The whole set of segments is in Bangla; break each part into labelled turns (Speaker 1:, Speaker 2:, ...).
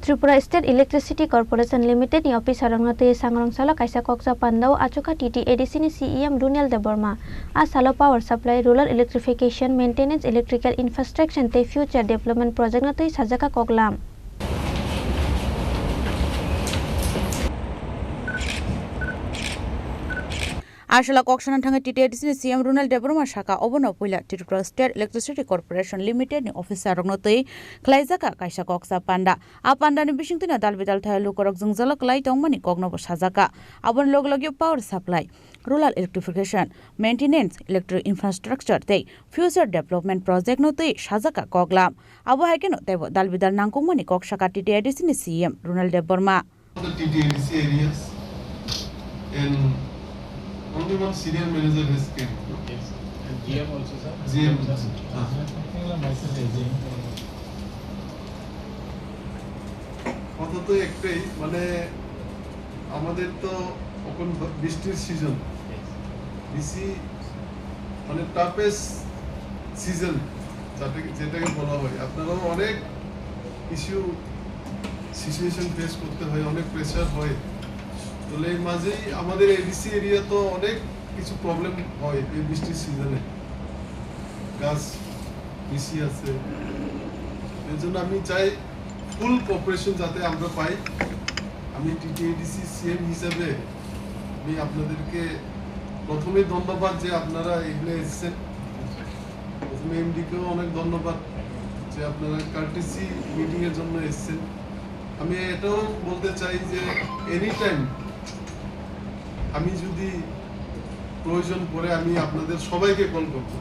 Speaker 1: Tripura State Electricity Corporation Limited ni office harangati sangrong salo kaisa koksa pandau acuka TTADC ni CEM Runel Deborma a salo power supply rural electrification maintenance electrical infrastructure te future development project ngati sajaka koklam
Speaker 2: Ashala Kokshan Tanga TTADC CM Runel Deborma Shaka Obono Pula Tripura State Electricity Corporation Limited ni officer Rognotei Klaizaka Kaisa Koksa Panda A Panda ni Bishingtina Dalvidal Thailu Korok Zungzala Klai Tongmani Kogno Shazaka Abon Loglogyo power supply rural electrification maintenance electric infrastructure te future development project no te Shazaka Koglam Abo Hakeno Tebo Dalvidal Nangkongmani Kokshaka TTADC ni CM Runel Deborma
Speaker 3: The TTADC areas and only one senior manager has came.
Speaker 4: Yes. And GM also, sir?
Speaker 3: GM. কথা তো একটাই মানে আমাদের তো এখন বৃষ্টির সিজন বেশি মানে টাফেস্ট সিজন যেটাকে বলা হয় আপনারাও অনেক ইস্যু সিচুয়েশন ফেস করতে হয় অনেক প্রেসার হয় তাহলে এই মাঝেই আমাদের এডিসি এরিয়া তো অনেক কিছু প্রবলেম হয় এই বৃষ্টির সিজনে গাছ বেশি আছে এর জন্য আমি চাই ফুল কোঅপারেশন যাতে আমরা পাই আমি টিটিএডিসি সিএম হিসেবে আমি আপনাদেরকে প্রথমে ধন্যবাদ যে আপনারা এখানে এসেছেন প্রথমে এমডিকেও অনেক ধন্যবাদ যে আপনারা কার্টেসি মিটিং এর জন্য এসেছেন আমি এটাও বলতে চাই যে এনি টাইম আমি যদি প্রয়োজন পড়ে আমি আপনাদের সবাইকে কল করব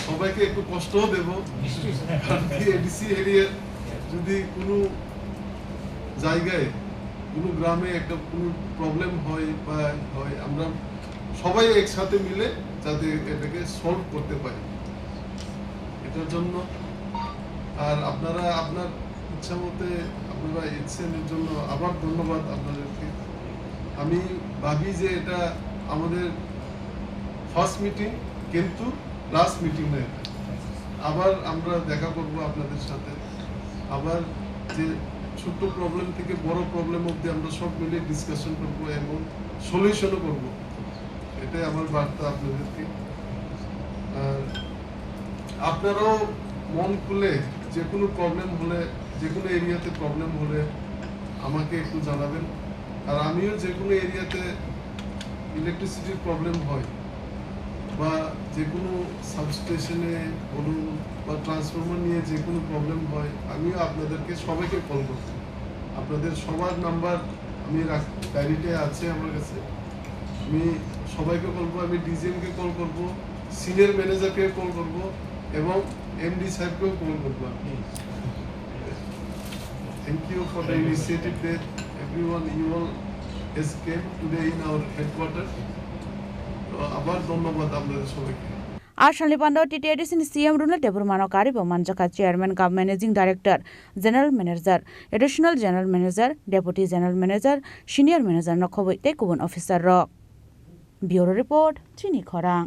Speaker 3: সবাইকে একটু কষ্টও দেব এডিসি এরিয়া যদি কোনো জায়গায় কোনো গ্রামে একটা কোনো প্রবলেম হয় বা হয় আমরা সবাই একসাথে মিলে যাতে এটাকে সলভ করতে পারি এটার জন্য আর আপনারা আপনার ইচ্ছা মতে আপনারা এসেছেন এর জন্য আবার ধন্যবাদ আপনাদেরকে আমি ভাবি যে এটা আমাদের ফার্স্ট মিটিং কিন্তু লাস্ট মিটিং না আবার আমরা দেখা করব আপনাদের সাথে আবার যে ছোট প্রবলেম থেকে বড় প্রবলেম অবধি আমরা সব মিলে ডিসকাশন করব এবং সলিউশনও করব এটাই আমার বার্তা আপনাদেরকে আর আপনারাও মন খুলে যে কোনো প্রবলেম হলে যে কোনো এরিয়াতে প্রবলেম হলে আমাকে একটু জানাবেন আর আমিও যে কোনো এরিয়াতে ইলেকট্রিসিটির প্রবলেম হয় বা যে কোনো সাবস্টেশনে বলুন বা ট্রান্সফরমার নিয়ে যে কোনো প্রবলেম হয় আমিও আপনাদেরকে সবাইকে কল করব আপনাদের সবার নাম্বার আমি ডায়েরিতে আছে আমার কাছে আমি সবাইকে কল করব আমি ডিজিএমকে কল করব সিনিয়র ম্যানেজারকে কল করব এবং এমডি সাহেবকেও কল করব Thank you for the initiative that everyone you all has came today in our headquarters. আবার ধন্যবাদ আপনাদের সবাইকে
Speaker 2: Ashanli Pando TTADC CM Runel Deborma Karibo Manjaka Chairman Cum Managing Director General Manager Additional General Manager Deputy General Manager Senior Manager Nokhobai Tekubun Officer Rock Bureau Report Chini Khorang